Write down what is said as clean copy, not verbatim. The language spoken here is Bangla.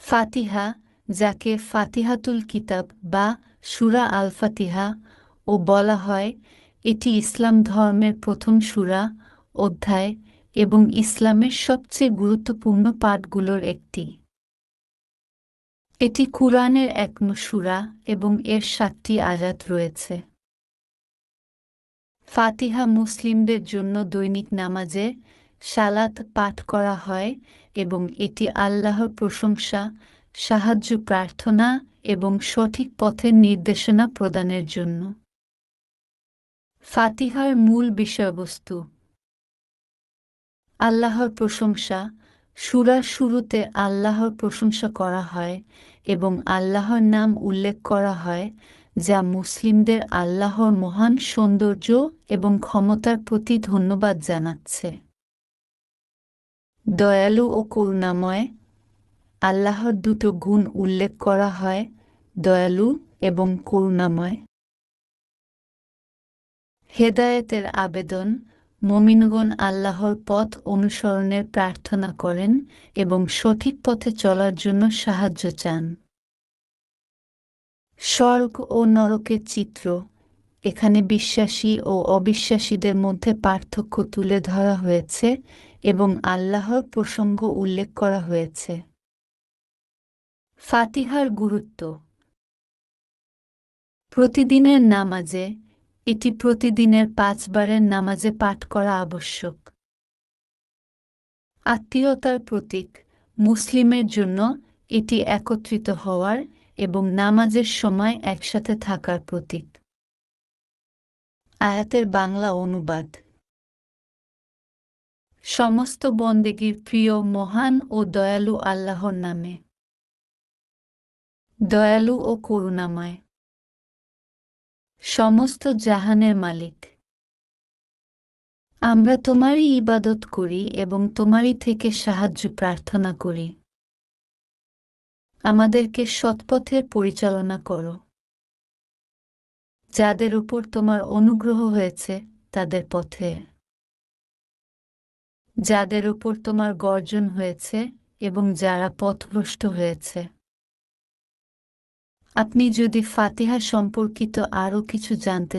ফাতিহা, যাকে ফাতিহাতুল কিতাব বা সূরা আল ফাতিহা ও বলা হয়, এটি ইসলাম ধর্মের প্রথম সূরা, অধ্যায় এবং ইসলামের সবচেয়ে গুরুত্বপূর্ণ পাঠগুলোর একটি। এটি কুরআনের এক সূরা এবং এর ৭টি আয়াত রয়েছে। ফাতিহা মুসলিমদের জন্য দৈনিক নামাজে সালাত পাঠ করা হয় এবং এটি আল্লাহর প্রশংসা, সাহায্য প্রার্থনা এবং সঠিক পথের নির্দেশনা প্রদানের জন্য। ফাতিহার মূল বিষয়বস্তু: আল্লাহর প্রশংসা। সূরার শুরুতে আল্লাহর প্রশংসা করা হয় এবং আল্লাহর নাম উল্লেখ করা হয়, যা মুসলিমদের আল্লাহর মহান সৌন্দর্য এবং ক্ষমতার প্রতি ধন্যবাদ জানাচ্ছে। দয়ালু ও করুণাময়। আল্লাহর দুটো গুণ উল্লেখ করা হয়, দয়ালু এবং করুণাময়। হেদায়েতের আবেদন। মুমিনগণ আল্লাহর পথ অনুসরণের প্রার্থনা করেন এবং সঠিক পথে চলার জন্য সাহায্য চান। স্বর্গ ও নরকের চিত্র। এখানে বিশ্বাসী ও অবিশ্বাসীদের মধ্যে পার্থক্য তুলে ধরা হয়েছে এবং আল্লাহর প্রসঙ্গ উল্লেখ করা হয়েছে। ফাতিহার গুরুত্ব। প্রতিদিনের নামাজে এটি প্রতিদিনের ৫ বারের নামাজে পাঠ করা আবশ্যক। আত্মীয়তার প্রতীক। মুসলিমের জন্য এটি একত্রিত হওয়ার এবং নামাজের সময় একসাথে থাকার প্রতীক। আয়াতের বাংলা অনুবাদ: সমস্ত বন্দেগীর প্রিয়, মহান ও দয়ালু আল্লাহর নামে। দয়ালু ও করুণাময়। সমস্ত জাহানের মালিক, আমরা তোমারই ইবাদত করি এবং তোমারই থেকে সাহায্য প্রার্থনা করি। আমাদেরকে সৎপথের পরিচালনা করো। যাদের উপর তোমার অনুগ্রহ হয়েছে তাদের পথে, যাদের উপর তোমার গর্জন হয়েছে এবং যারা পথভ্রষ্ট হয়েছে। আপনি যদি ফাতিহা সম্পর্কিত আরও কিছু জানতে